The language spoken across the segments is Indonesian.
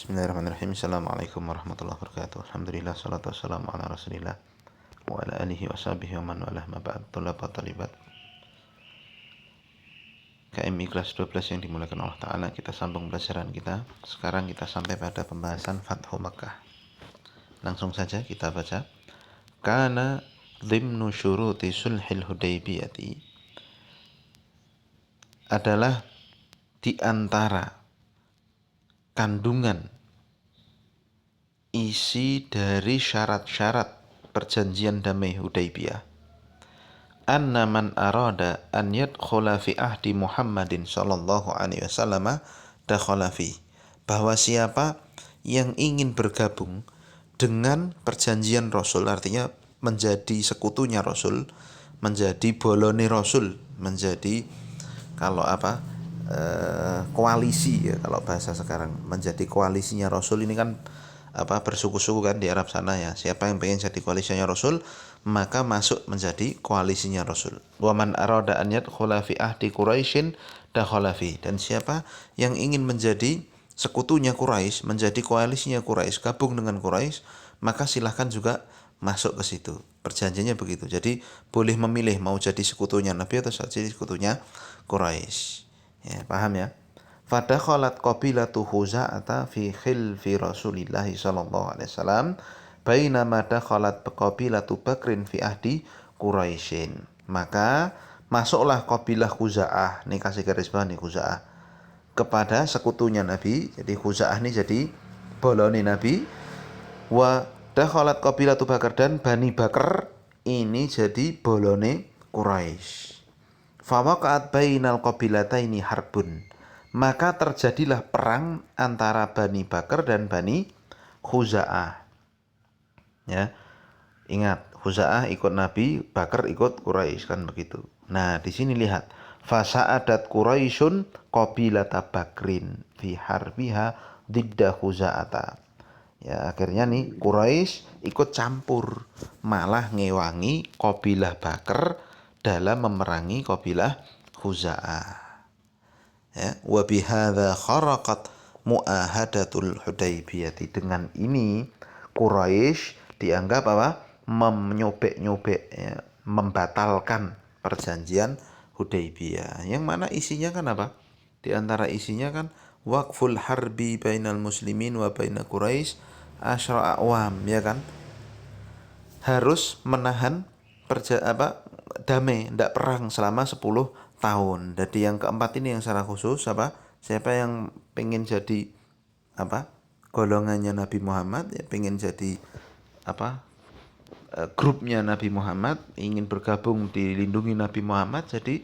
Bismillahirrahmanirrahim. Assalamualaikum warahmatullahi wabarakatuh. Alhamdulillah, salatu wassalamu ala rasulillah wa ala alihi wa sahbihi wa man walah ma ba'd. Thulabat talibat KMI kelas 12 yang dimulakan Allah Ta'ala, kita sambung pelajaran kita. Sekarang kita sampai pada pembahasan Fathu Makkah. Langsung saja kita baca. Kana dhimnu syuruti sulhil hudaybiyati, adalah di antara kandungan isi dari syarat-syarat perjanjian damai Hudaybiyah, anna man arada an yadkhula fi ahdi Muhammadin sallallahu alaihi wasallam dakhala fi, bahwa siapa yang ingin bergabung dengan perjanjian Rasul, artinya menjadi sekutunya Rasul, menjadi bolone Rasul, menjadi koalisi ya, kalau bahasa sekarang menjadi koalisinya Rasul. Ini kan bersuku-suku kan di Arab sana ya. Siapa yang pengen jadi koalisinya Rasul, maka masuk menjadi koalisinya Rasul. Wa man arada an yadkhula fi ahdi Quraisyin dakhala fi, dan siapa yang ingin menjadi sekutunya Quraisy, menjadi koalisinya Quraisy, gabung dengan Quraisy, maka silahkan juga masuk ke situ. Perjanjiannya begitu. Jadi boleh memilih mau jadi sekutunya Nabi atau jadi sekutunya Quraisy. Ya, paham ya? Fadakhalat qabilatu Khuza'ata fi khilfi Rasulillah sallallahu alaihi wasallam bainama dakhalat qabilatu Bakrin fi ahdi Quraisyin. Maka masuklah qabilah Khuza'ah, nih kasih garis bawah nih, Khuza'ah, kepada sekutunya Nabi. Jadi Khuza'ah ini jadi bolone Nabi. Wa dakhalat qabilatu Bakar, dan Bani Bakar ini jadi bolone Quraisy. Fawaqa'at bainal qabilataini harbun, maka terjadilah perang antara Bani Bakar dan Bani Khuza'ah. Ya. Ingat, Khuza'ah ikut Nabi, Bakar ikut Quraisy, kan begitu. Nah, di sini lihat, fasa'adat Quraisyun qabilata Bakrin fi harbiha didda Khuza'ata. Ya, akhirnya nih Quraisy ikut campur, malah ngewangi qabilah Bakar dalam memerangi qabilah Khuza'ah. Ya, wa bihadza kharaqat muahadatul Hudaybiyah. Dengan ini Quraisy dianggap menyobek-nyobek ya, membatalkan perjanjian Hudaybiyah. Yang mana isinya kan apa? Di antara isinya kan waqful harbi bainal muslimin wa baina Quraisy asyra a'wam, ya kan? Harus menahan damai, tidak perang selama 10 tahun. Jadi yang keempat ini yang secara khusus siapa yang pengen jadi golongannya Nabi Muhammad, ya pengen jadi grupnya Nabi Muhammad, ingin bergabung dilindungi Nabi Muhammad, jadi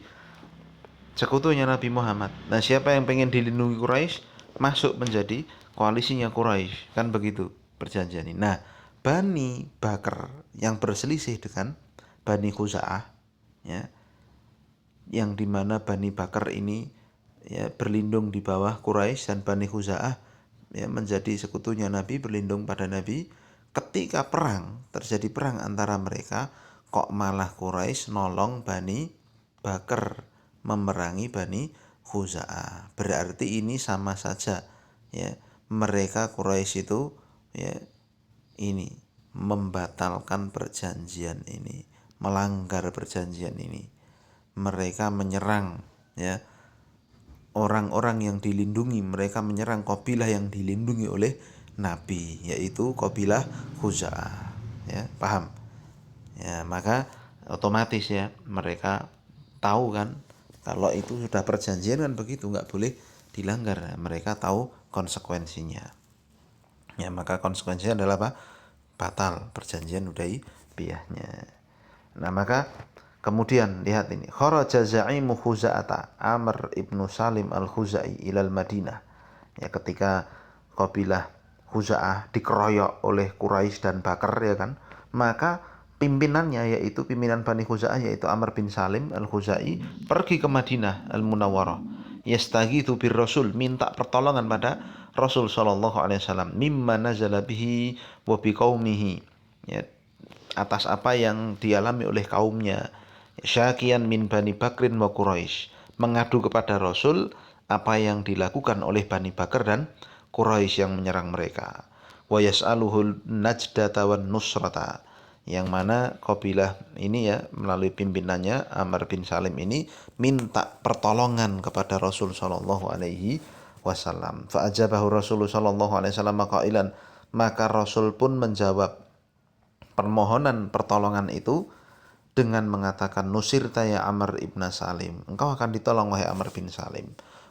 sekutunya Nabi Muhammad. Nah, siapa yang pengen dilindungi Quraisy, masuk menjadi koalisinya Quraisy, kan begitu perjanjian ini. Nah, Bani Bakar yang berselisih dengan Bani Khuza'ah, ya, yang dimana Bani Bakar ini ya berlindung di bawah Quraisy, dan Bani Khuza'ah ya menjadi sekutunya Nabi, berlindung pada Nabi. Ketika terjadi perang antara mereka, kok malah Quraisy nolong Bani Bakar memerangi Bani Khuza'ah. Berarti ini sama saja ya, mereka Quraisy itu ya ini membatalkan perjanjian ini, melanggar perjanjian ini. Mereka menyerang ya orang-orang yang dilindungi, mereka menyerang kabilah yang dilindungi oleh Nabi, yaitu kabilah Khuza'ah. Ya, paham? Ya, maka otomatis ya mereka tahu kan kalau itu sudah perjanjian kan begitu, nggak boleh dilanggar. Mereka tahu konsekuensinya. Ya, maka konsekuensinya adalah apa? Batal perjanjian Hudaybiyahnya. Nah, maka kemudian lihat ini, kharaja za'imu Khuza'ata Amr ibnu Salim al-Khuzai ilal Madinah. Ya, ketika kabilah Khuza'ah dikeroyok oleh Quraisy dan Bakar, ya kan, maka pimpinannya yaitu pimpinan Bani Khuza'ah yaitu Amr bin Salim al-Khuzai pergi ke Madinah al-Munawwarah, yastaghitsu bir Rasul, minta pertolongan pada Rasul sallallahu alaihi wasallam, mimma nazala bihi wa biqaumihi, ya, atas apa yang dialami oleh kaumnya. Syakian min Bani Bakrin wa Quraisy, mengadu kepada Rasul apa yang dilakukan oleh Bani Bakar dan Quraisy yang menyerang mereka. Wa yas'aluhul najdata wan nusrata, yang mana kabilah ini ya melalui pimpinannya Amr bin Salim ini minta pertolongan kepada Rasul sallallahu alaihi wasallam. Fa ajabahu Rasul sallallahu alaihi wasallam qailan, maka Rasul pun menjawab permohonan pertolongan itu dengan mengatakan, nusirta ya Amr ibn Salim, engkau akan ditolong wahai Amr bin Salim.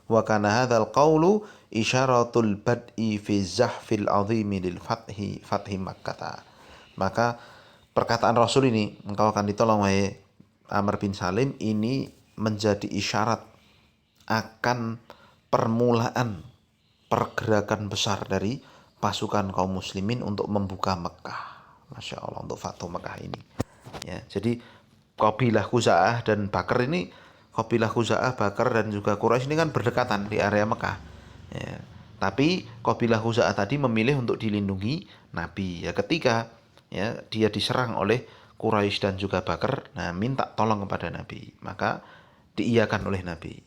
Wa kana hadzal qawlu isyaratul bad'i fi zahfil azimi lil fathi Makkah. Maka perkataan Rasul ini, engkau akan ditolong wahai Amr bin Salim, ini menjadi isyarat akan permulaan pergerakan besar dari pasukan kaum muslimin untuk membuka Mekah. Masya Allah, untuk Fatuh Mekah ini. Ya, jadi kabilah Khuza'ah dan Bakar ini, kabilah Khuza'ah, Bakar dan juga Quraisy ini kan berdekatan di area Mekah. Ya, tapi kabilah Khuza'ah tadi memilih untuk dilindungi Nabi. Ya, ketika ya dia diserang oleh Quraisy dan juga Bakar, nah minta tolong kepada Nabi, maka diiyakan oleh Nabi.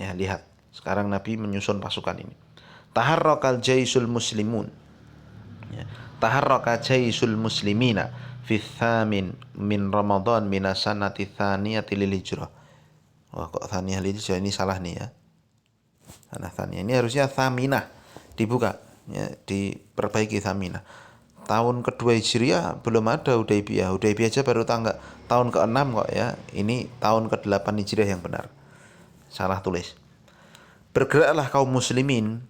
Ya, lihat, sekarang Nabi menyusun pasukan ini. Taharrakal jaisul muslimun. Ya. Taharraka jaisul muslimina fi thamin min Ramadan minasanati thaniyati lil hijrah. Wah, kok thaniyah lil hijrah, ini salah nih ya. Nah, thaniyah ini harusnya thaminah, dibuka ya, diperbaiki thaminah. Tahun kedua Hijriah belum ada Hudaybiyah. Hudaybiyah aja baru tahun ke-6 kok ya. Ini tahun ke-8 Hijriah yang benar. Salah tulis. Bergeraklah kaum muslimin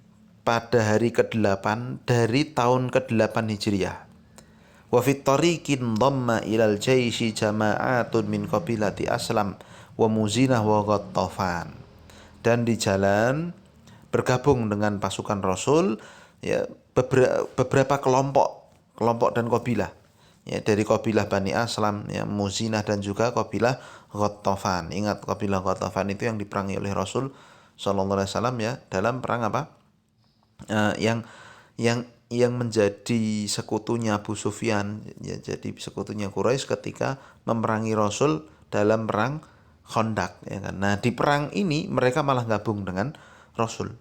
pada hari ke-8 dari tahun ke-8 Hijriah. Wa fit tariqin dhamma ilal jaisi jama'atun min qabilati Aslam wa Muzinah wa Ghattafan. Dan di jalan bergabung dengan pasukan Rasul ya beberapa kelompok dan kabilah. Ya, dari kabilah Bani Aslam, ya, Muzinah dan juga kabilah Ghattafan. Ingat, kabilah Ghattafan itu yang diperangi oleh Rasul sallallahu alaihi wasallam ya dalam perang apa? Yang menjadi sekutunya Abu Sufyan, ya, jadi sekutunya Quraisy ketika memerangi Rasul dalam perang Khandaq, ya kan. Nah, di perang ini mereka malah gabung dengan Rasul.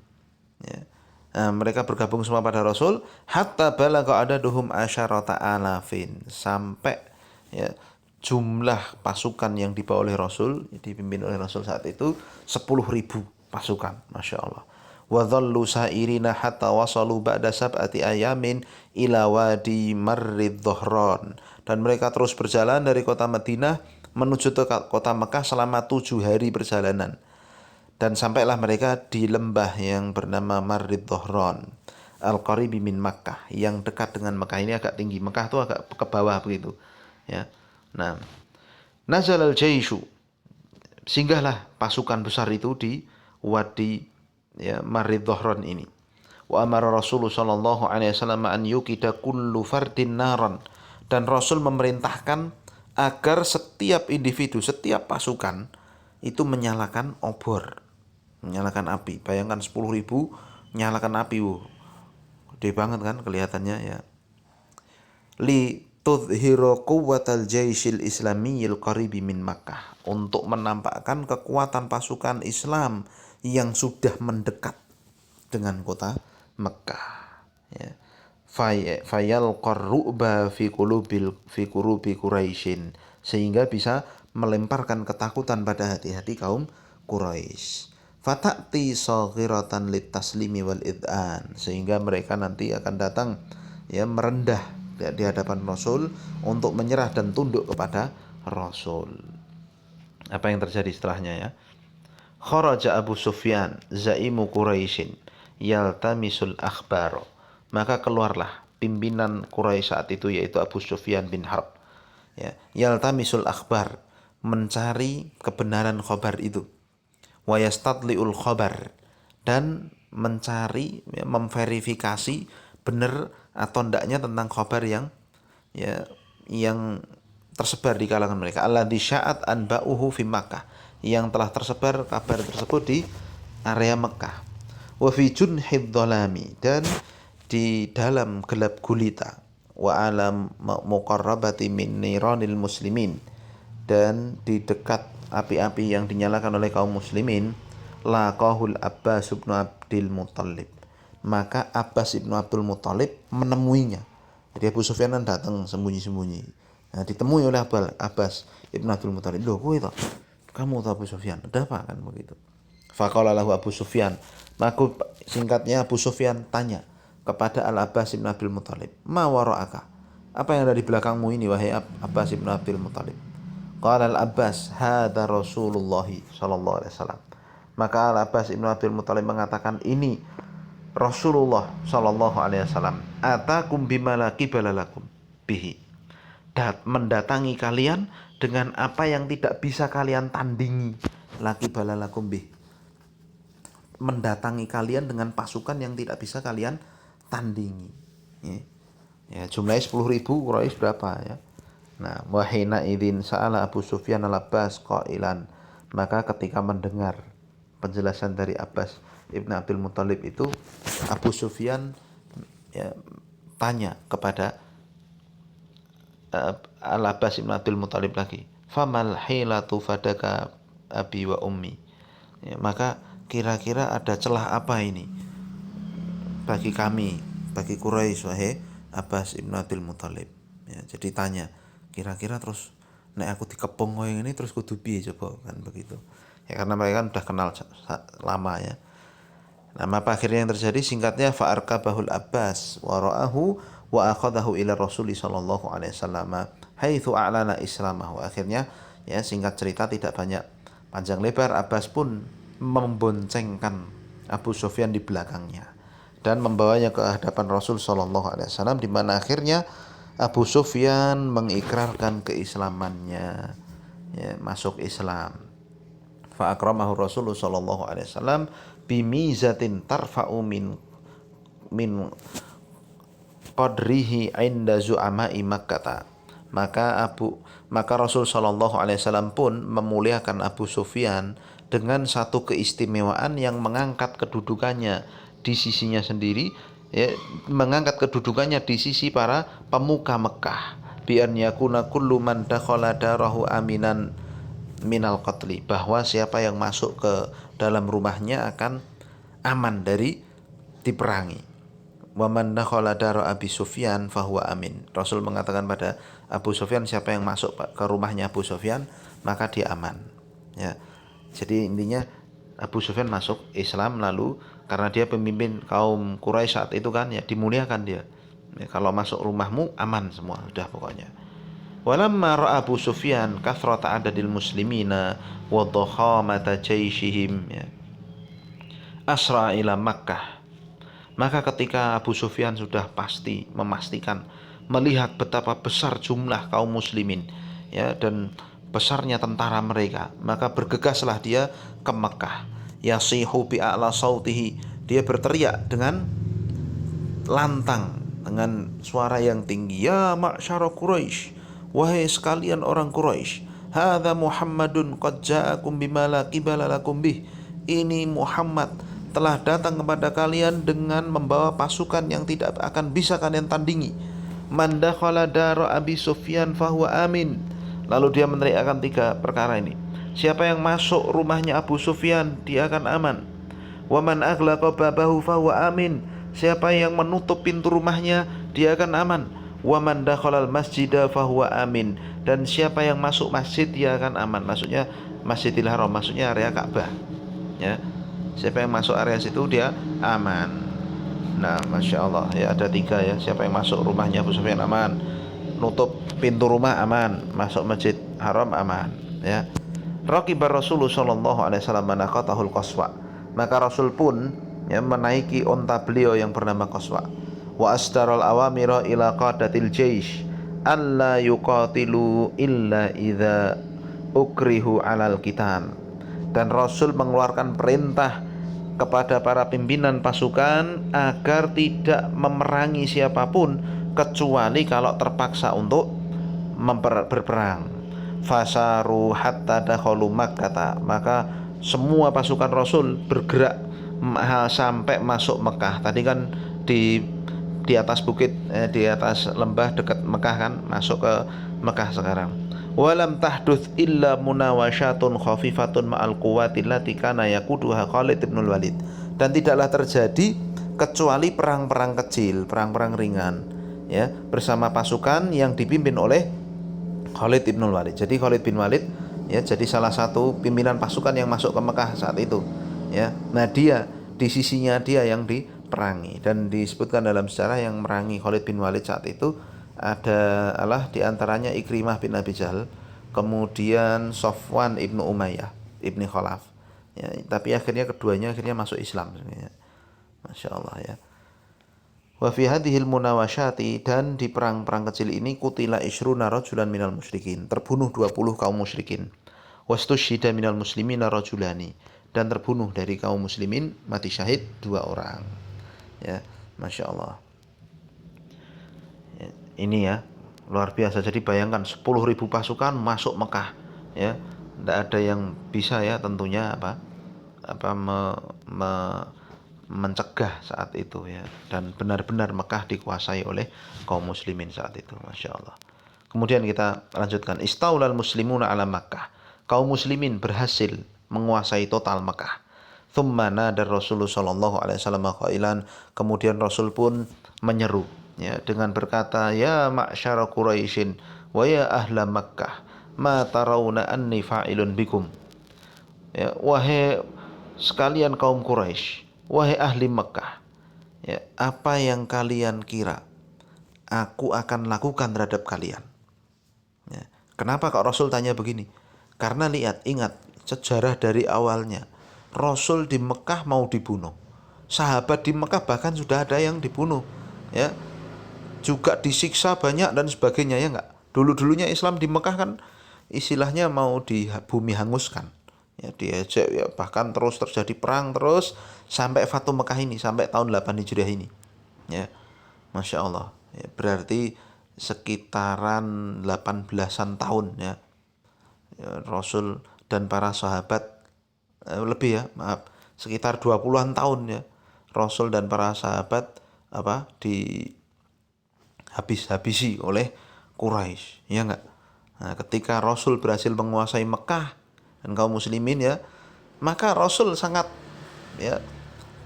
Ya. Nah, mereka bergabung semua pada Rasul hatta balagha adaduhum asyarata alafin, sampai ya jumlah pasukan yang dibawa oleh Rasul, dipimpin oleh Rasul saat itu 10.000 pasukan, Masya Allah. Wa dhallu sa'irina hatta wasalu ba'da sab'ati ayamin ila wadi marrid dhahran. Dan mereka terus berjalan dari kota Madinah menuju ke kota Mekah selama 7 hari perjalanan. Dan sampailah mereka di lembah yang bernama Marrid Dhahran Al-Qaribi min Makkah, yang dekat dengan Mekah. Ini agak tinggi, Mekah itu agak ke bawah begitu ya. Nah, nazal al-jaishu, singgahlah pasukan besar itu di wadi ya Marrid Dhahran ini. Wa amara Rasulullah sallallahu alaihi wasallam an yukida kullu fardin naran, dan Rasul memerintahkan agar setiap individu, setiap pasukan itu menyalakan obor, menyalakan api. Bayangkan 10.000 nyalakan api, gede banget kan kelihatannya ya. Li tudhiru quwwatal jaisil islamiyil qaribi min Makkah, untuk menampakkan kekuatan pasukan Islam yang sudah mendekat dengan kota Mekah ya. Fayal qarruba fi qulubi Quraisyin, sehingga bisa melemparkan ketakutan pada hati-hati kaum Quraisy. Fatati saghiratan litaslimi wal id'an, sehingga mereka nanti akan datang ya merendah di hadapan Rasul untuk menyerah dan tunduk kepada Rasul. Apa yang terjadi setelahnya ya? Kharaja Abu Sufyan zaimu Quraisyin yaltamisul akhbar. Maka keluarlah pimpinan Quraisy saat itu, yaitu Abu Sufyan bin Harb ya, yaltamisul akhbar, mencari kebenaran khabar itu. Wa yastadliul khabar, dan mencari ya, memverifikasi benar atau ndaknya tentang khabar yang ya yang tersebar di kalangan mereka. Alladzi sya'at anba'uhu fi Makkah, yang telah tersebar kabar tersebut di area Mekah. Wa fi junhid dhalami, dan di dalam gelap gulita. Wa alam muqarrabati min niranil muslimin, dan di dekat api-api yang dinyalakan oleh kaum muslimin. Laqahul Abbas bin Abdul Muttalib, maka Abbas ibnu Abdul Muthalib menemuinya. Jadi Abu Sufyan kan datang sembunyi-sembunyi. Nah, ditemui oleh Abbas ibnu Abdul Muthalib. Loh, kowe toh? Kamu tahu Abu Sufyan? Ada apa kan begitu? Faqala lahu Abu Sufyan. Maka singkatnya Abu Sufyan tanya kepada Al-Abbas ibnu Abdul Muthalib, "Ma wara'aka?" Apa yang ada di belakangmu ini wahai Abbas ibnu Abdul Muthalib? Qala Al-Abbas, "Hadza Rasulullah sallallahu alaihi wasallam." Maka Al-Abbas ibnu Abdul Muthalib mengatakan, "Ini Rasulullah sallallahu alaihi wasallam, atakum bima la qibala lakum bihi." Mendatangi kalian dengan apa yang tidak bisa kalian tandingi. La qibala lakum bihi. Mendatangi kalian dengan pasukan yang tidak bisa kalian tandingi. Ya, jumlahnya 10.000, Quraisy berapa ya? Nah, wahina idzin sa'ala Abu Sufyan al-Abbas qailan. Maka ketika mendengar penjelasan dari Abbas ibn Abdul Muthalib itu, Abu Sufyan ya, tanya kepada Al-Abbas ibn Abdul Muthalib lagi, "Famal hilatu fadaka abi wa ummi?" Ya, maka kira-kira ada celah apa ini bagi kami, bagi Quraisy wahai Abbas ibn Abdul Muthalib. Ya, jadi tanya, kira-kira terus nek aku dikepung koyo ngene terus kudu piye coba kan begitu. Ya karena mereka kan udah kenal lama ya. Nah, apa akhirnya yang terjadi? Singkatnya fa'arkabahul Abbas wa ra'ahu wa akhadahu ila Rasul sallallahu alaihi wasallam haitsu a'lana islamahu. Akhirnya ya singkat cerita tidak banyak panjang lebar, Abbas pun memboncengkan Abu Sufyan di belakangnya dan membawanya ke hadapan Rasul sallallahu alaihi wasallam, di mana akhirnya Abu Sufyan mengikrarkan keislamannya, ya, masuk Islam. Fa akramahu Rasulullah sallallahu alaihi wasallam bimizatin tarfa'u min qadrihi inda zu'ama'i Makkah. Maka Rasul sallallahu alaihi wasallam pun memuliakan Abu Sufyan dengan satu keistimewaan yang mengangkat kedudukannya di sisinya sendiri, ya, mengangkat kedudukannya di sisi para pemuka Mekah, bi an yakuna kullu man dakhala darahu aminan minal qatli, bahwa siapa yang masuk ke dalam rumahnya akan aman dari diperangi. Wa man dakhala dara Abi Sufyan fahuwa amin. Rasul mengatakan pada Abu Sufyan, siapa yang masuk ke rumahnya Abu Sufyan maka dia aman. Ya. Jadi intinya Abu Sufyan masuk Islam, lalu karena dia pemimpin kaum Quraisy saat itu kan ya dimuliakan dia. Ya, kalau masuk rumahmu aman semua, sudah pokoknya. Walamma ra'a Abu Sufyan kathrata adadil muslimina wa dhakhamata jaishihim, ya, asra ila Makkah. Maka ketika Abu Sufyan sudah memastikan melihat betapa besar jumlah kaum muslimin, ya, dan besarnya tentara mereka, maka bergegaslah dia ke Mekah. Yasihu bi a'la sautihi, dia berteriak dengan lantang, dengan suara yang tinggi, ya ma'syara Quraisy, wahai sekalian orang Quraisy, hadza Muhammadun qad ja'akum bima la qibala lakum bih. Ini Muhammad telah datang kepada kalian dengan membawa pasukan yang tidak akan bisa kalian tandingi. Man dakhala dara Abi Sufyan fahuwa amin. Lalu dia meneriakkan 3 perkara ini. Siapa yang masuk rumahnya Abu Sufyan, dia akan aman. Wa man aghlaqa babahu fahuwa amin. Siapa yang menutup pintu rumahnya, dia akan aman. Wa man dakhala al-masjida fahuwa amin. Dan siapa yang masuk masjid, dia akan aman. Maksudnya Masjidil Haram, maksudnya area Ka'bah. Ya. Siapa yang masuk area situ dia aman. Nah, Masya Allah, ya ada 3 ya. Siapa yang masuk rumahnya Abu Sufyan aman, nutup pintu rumah aman, masuk Masjid Haram aman, ya. Raqibar Rasulullah sallallahu alaihi wasallam manaqatahul Qaswa. Maka Rasul pun ya menaiki onta beliau yang bernama Qaswa. Wa asdaral awamira ila qadatil jaish alla yuqatilu illa idza ukrihu alal qital. Dan Rasul mengeluarkan perintah kepada para pimpinan pasukan agar tidak memerangi siapapun kecuali kalau terpaksa untuk berperang. Fasaru hatta dakhalu Makkah. Maka semua pasukan Rasul bergerak sampai masuk Mekah. Tadi kan di atas bukit, di atas lembah dekat Mekah kan, masuk ke Mekah sekarang. Walam tahduts illa munawasyatun khafifatun ma'al quwwati allati kana yaquduha Khalid bin Walid. Dan tidaklah terjadi kecuali perang-perang kecil, perang-perang ringan, ya, bersama pasukan yang dipimpin oleh Khalid bin Walid. Jadi Khalid bin Walid ya jadi salah satu pimpinan pasukan yang masuk ke Mekah saat itu, ya. Nah, dia di sisinya dia yang diperangi, dan disebutkan dalam sejarah yang merangi Khalid bin Walid saat itu adalah diantaranya Ikrimah bin Abi Jahal, kemudian Sofwan ibnu Umayyah ibni Khalaf, ya, tapi keduanya akhirnya masuk Islam, ya. Masya Allah, ya. Wa fi hadhil munawasyati, dan di perang-perang kecil ini kutila isruna rajulan minal musyrikin, terbunuh 20 kaum musyrikin. Wastusyhida minal muslimina rajulani, dan terbunuh dari kaum muslimin mati syahid 2 orang. Ya, Masya Allah. Ya, ini ya luar biasa. Jadi bayangkan 10.000 pasukan masuk Mekah, ya. Tidak ada yang bisa, ya, tentunya mencegah saat itu, ya, dan benar-benar Mekah dikuasai oleh kaum muslimin saat itu. Masya Allah. Kemudian kita lanjutkan, istaulal muslimuna ala Makkah, kaum muslimin berhasil menguasai total Mekah. Thumma nadar Rasulullah sallallahu alaihi wasallam qailan, kemudian Rasul pun menyeru, ya, dengan berkata, ya ma'syara Quraisyin wa ya ahla Makkah, ma tarawna anni fa'ilun bikum, ya, wahai sekalian kaum Quraisy, wahai ahli Mekah, ya, apa yang kalian kira aku akan lakukan terhadap kalian, ya. Kenapa kok Rasul tanya begini? Karena ingat sejarah dari awalnya, Rasul di Mekah mau dibunuh, sahabat di Mekah bahkan sudah ada yang dibunuh, ya, juga disiksa banyak dan sebagainya, ya enggak. Dulu-dulunya Islam di Mekah kan istilahnya mau di bumi hanguskan, ya, diajak, ya, bahkan terus terjadi perang terus sampai Fatu Mekah ini, sampai tahun 8 Hijriah ini, ya. Masya Allah, ya, berarti sekitaran 18-an tahun, ya, ya, Rasul dan para sahabat, lebih, ya, maaf, sekitar 20-an tahun, ya, Rasul dan para sahabat dihabis-habisi oleh Quraisy, ya enggak. Nah, ketika Rasul berhasil menguasai Mekah dan kaum muslimin, ya, maka Rasul sangat, ya,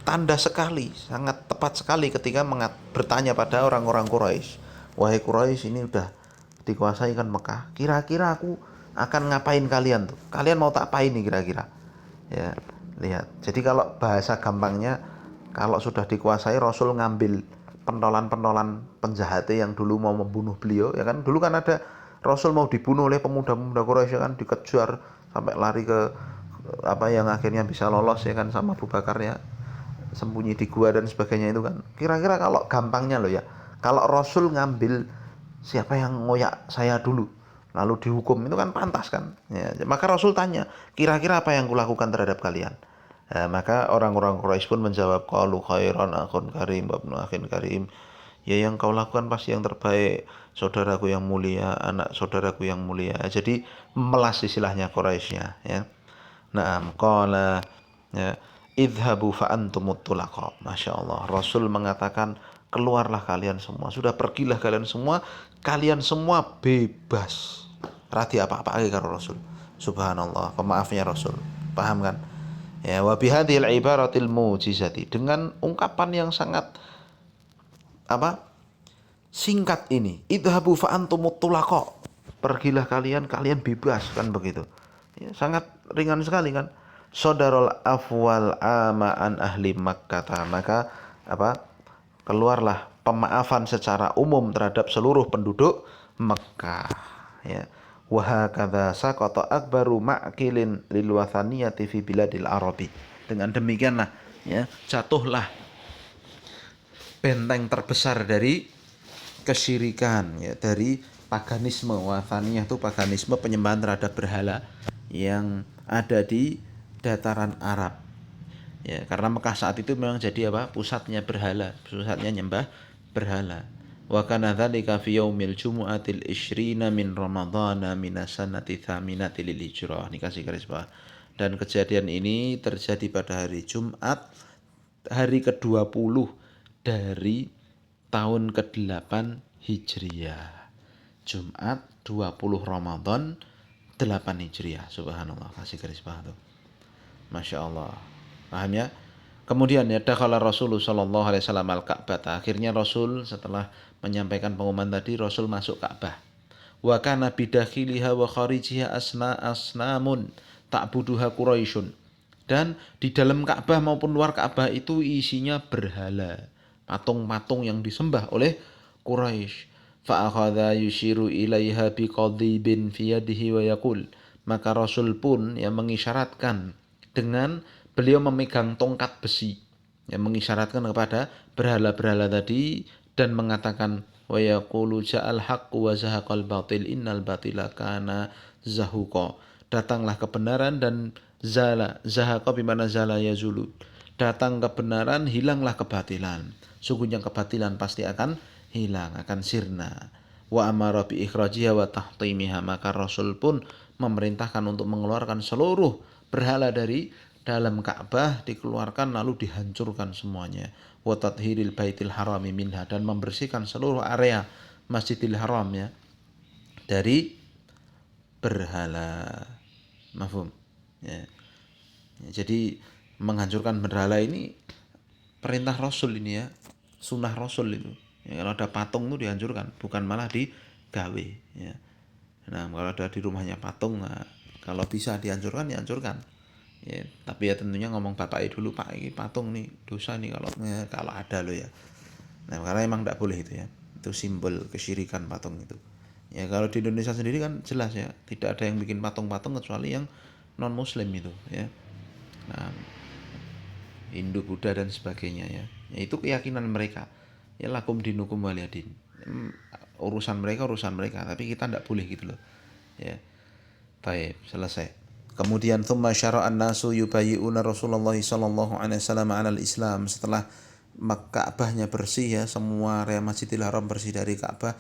tanda sekali, sangat tepat sekali ketika bertanya pada orang-orang Quraisy, wahai Quraisy, ini udah dikuasai kan Mekah, kira-kira aku akan ngapain kalian tuh, kalian mau tak apain nih kira-kira, ya. Lihat, jadi kalau bahasa gampangnya, kalau sudah dikuasai, Rasul ngambil pentolan-pentolan penjahat yang dulu mau membunuh beliau, ya kan. Dulu kan ada Rasul mau dibunuh oleh pemuda-pemuda Quraisy, ya kan, dikejar sampai lari ke yang akhirnya bisa lolos, ya kan, sama Abu Bakar, ya, sembunyi di gua dan sebagainya itu kan. Kira-kira kalau gampangnya loh, ya, kalau Rasul ngambil siapa yang ngoyak saya dulu lalu dihukum, itu kan pantas kan, ya. Maka Rasul tanya, kira-kira apa yang kulakukan terhadap kalian. Nah, maka orang-orang Quraisy pun menjawab, qalu khairan akhun karim wabnu akhin karim, ya, yang kau lakukan pasti yang terbaik, saudaraku yang mulia, anak saudaraku yang mulia. Jadi melas istilahnya Quraisynya, ya. Nah, qala, ya, idhabu fa antumut tulaqa. Masya Allah, Rasul mengatakan, keluarlah kalian semua, sudah pergilah kalian semua bebas. Radi apa-apa lagi karo Rasul. Subhanallah, pemaafnya Rasul. Paham kan? Ya, wa bihadhil ibaratil mujizati, dengan ungkapan yang sangat singkat ini, idhabu fa antumut tulaqa, pergilah kalian bebas, kan begitu. Ya, sangat ringan sekali kan. Sodarul afwal amaan ahli Makkah, maka keluarlah pemaafan secara umum terhadap seluruh penduduk Mekah, ya. Wa hakadza saqata akbaru ma'kilin lil wathaniyati fi biladil arabi. Dengan demikianlah, ya, jatuhlah benteng terbesar dari kesyirikan, ya, dari paganisme. Wathaniyah itu paganisme, penyembahan terhadap berhala yang ada di dataran Arab, ya, karena Mekah saat itu memang jadi pusatnya berhala, pusatnya nyembah berhala. Wa kana dzalika fi yaumil jumu'atil isyrina min ramadhana minasanati tsaminati lil hijrah. Ini kasih garis bawah. Dan kejadian ini terjadi pada hari Jumat, hari ke-20 dari tahun ke-8 Hijriah. Jumat 20 Ramadan 8 Hijriah. Subhanallah, kasih garis bawah tuh. Masya Allah. Paham, ya? Kemudian ya dakhala Rasulullah sallallahu alaihi wasallam al-Ka'bah. Akhirnya Rasul setelah menyampaikan pengumuman tadi, Rasul masuk Ka'bah. Wa kana bidakhiliha wa kharijiha asnamun ta'buduha Quraisyun. Dan di dalam Ka'bah maupun luar Ka'bah itu isinya berhala, patung-patung yang disembah oleh Quraisy. Fa akhadha yushiru ilaiha biqadibin fi yadihi wa yaqul. Maka Rasul pun yang mengisyaratkan dengan beliau memegang tongkat besi yang mengisyaratkan kepada berhala-berhala tadi dan mengatakan wa yaqulu ja'al haqqu wa zahaqal batil innal batila kana zahuqa. Datanglah kebenaran dan zahaqa bimana zala yazulu. Datang kebenaran, hilanglah kebatilan. Sungguhnya kebatilan pasti akan hilang, akan sirna. Wa amara bi ikhrajiha wa tahtimiha. Maka Rasul pun memerintahkan untuk mengeluarkan seluruh berhala dari dalam Ka'bah, dikeluarkan lalu dihancurkan semuanya. Wa tathhiril baitil harami minha, dan membersihkan seluruh area Masjidil Haram ya dari berhala. Mafhum ya. Jadi menghancurkan berhala ini perintah Rasul ini ya, sunnah Rasul itu ya, kalau ada patung itu dihancurkan, bukan malah digawe ya. Nah kalau ada di rumahnya patung, nah, kalau bisa dihancurkan dihancurkan ya, tapi ya tentunya ngomong bapaknya dulu, Pak ini patung nih dosa nih kalau ada lo ya. Nah karena emang tidak boleh itu ya, itu simbol kesyirikan patung itu ya. Kalau di Indonesia sendiri kan jelas ya, tidak ada yang bikin patung-patung kecuali yang non muslim itu ya. Nah Hindu, Buddha dan sebagainya ya, ya itu keyakinan mereka ya, lakum dinukum waliyadin. Urusan mereka, tapi kita tidak boleh gitu loh ya. Baik, selesai. Kemudian thumma syara'an nasu yubayyi'una Rasulullah sallallahu alaihi wasallam 'alal Islam. Setelah Ka'bahnya bersih ya, semua area Masjidil Haram bersih dari Ka'bah,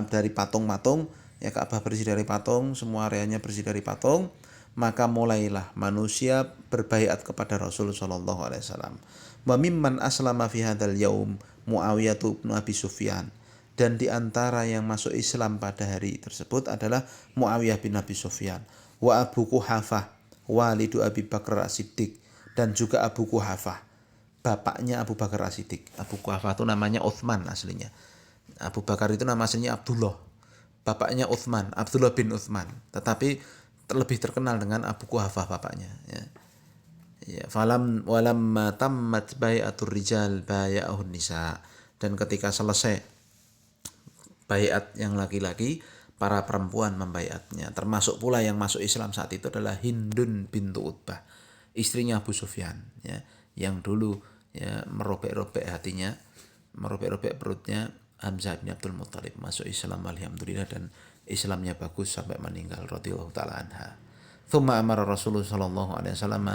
dari patung-patung ya, Ka'bah bersih dari patung, semua areanya bersih dari patung, maka mulailah manusia berbaiat kepada Rasul sallallahu alaihi wasallam. Wa mimman aslama fi hadzal yaum Muawiyah bin Abi Sufyan. Dan di antara yang masuk Islam pada hari tersebut adalah Muawiyah bin Abi Sufyan, wa Abu Quhafah walidu Abi Bakar As-Siddiq, dan juga Abu Quhafah bapaknya Abu Bakar As-Siddiq. Abu Quhafah itu namanya Uthman aslinya. Abu Bakar itu nama aslinya Abdullah. Bapaknya Uthman, Abdullah bin Uthman. Tetapi lebih terkenal dengan Abu Quhafah bapaknya ya. Ya, falam walamma tammat bai'atur rijal baya'ahun nisa. Dan ketika selesai baiat yang laki-laki, para perempuan membaiatnya. Termasuk pula yang masuk Islam saat itu adalah Hindun bintu Utbah, istrinya Abu Sufyan ya, yang dulu ya merobek-robek hatinya, merobek-robek perutnya Hamzah bin Abdul Muttalib, masuk Islam alhamdulillah, dan Islamnya bagus sampai meninggal radhiyallahu taala anha. Tsumma amara Rasulullah sallallahu alaihi wasallam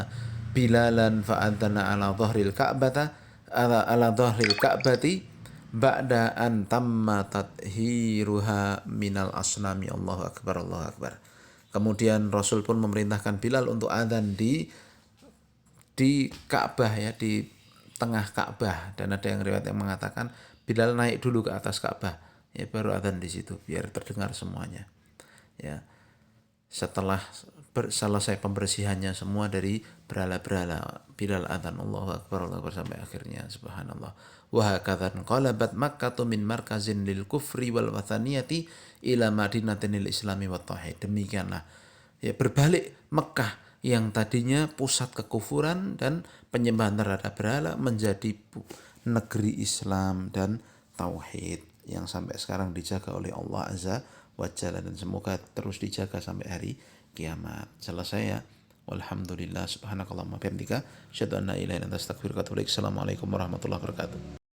Bilalan fa'adzana ala dhahril Ka'bata ala dhahril Ka'bati ba'da an tamma tathiruha minal asnami. Allahu akbar, Allahu akbar. Kemudian Rasul pun memerintahkan Bilal untuk adzan di Ka'bah ya, di tengah Ka'bah, dan ada yang riwayat yang mengatakan Bilal naik dulu ke atas Ka'bah ya, baru adzan di situ biar terdengar semuanya ya. Setelah selesai pembersihannya semua dari berhala-berhala, Bilal adzan Allahu akbar, Allahu akbar, sampai akhirnya subhanallah. Wa hakadzan qalabat Makkah min markazin lil kufri wal wathaniyati ila madinatin lil islami wat tauhid. Demikianlah ya, berbalik Mekah yang tadinya pusat kekufuran dan penyembahan terhadap berhala menjadi negeri Islam dan tauhid yang sampai sekarang dijaga oleh Allah Azza wa Jalla, dan semoga terus dijaga sampai hari kiamat. Selesai ya. Walhamdulillah, subhanakallahumma bihamdika asyhadu an la ilaha illa anta astaghfiruka wa atubu ilaik. Assalamualaikum warahmatullahi wabarakatuh.